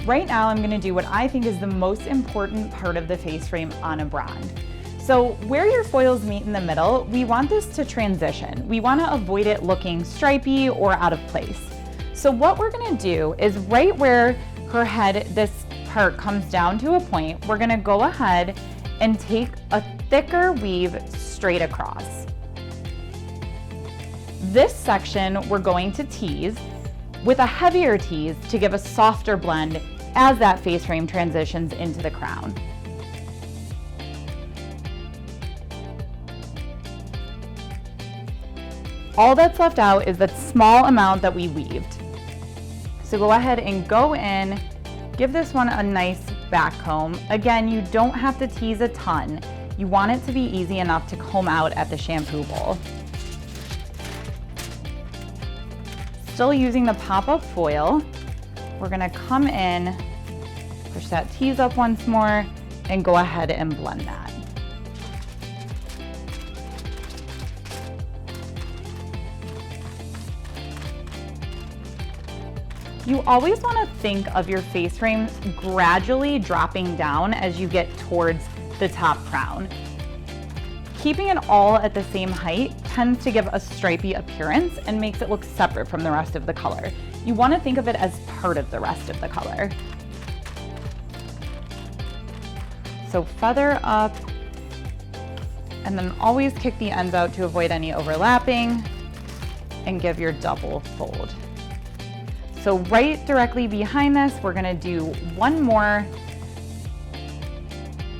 Right now, I'm gonna do what I think is the most important part of the face frame on a brand. So where your foils meet in the middle, we want this to transition. We wanna avoid it looking stripy or out of place. So what we're gonna do is right where her head, this part comes down to a point, we're gonna go ahead and take a thicker weave straight across. This section we're going to tease with a heavier tease to give a softer blend as that face frame transitions into the crown. All that's left out is that small amount that we weaved. So go ahead and go in, give this one a nice back comb. Again, you don't have to tease a ton. You want it to be easy enough to comb out at the shampoo bowl. Still using the pop-up foil, we're gonna come in, push that tease up once more, and go ahead and blend that. You always want to think of your face frame gradually dropping down as you get towards the top crown. Keeping it all at the same height tends to give a stripy appearance and makes it look separate from the rest of the color. You want to think of it as part of the rest of the color. So feather up, and then always kick the ends out to avoid any overlapping, and give your double fold. So right directly behind this, we're gonna do one more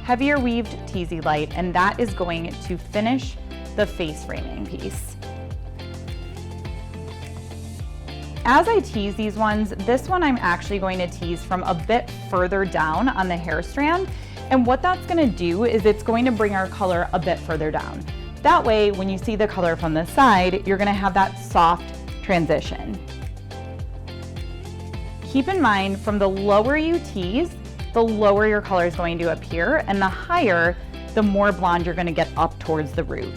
heavier weaved teasy light, and that is going to finish the face framing piece. As I tease these ones, this one I'm actually going to tease from a bit further down on the hair strand, and what that's gonna do is it's going to bring our color a bit further down. That way, when you see the color from the side, you're gonna have that soft transition. Keep in mind, from the lower you tease, the lower your color is going to appear, and the higher, the more blonde you're gonna get up towards the root.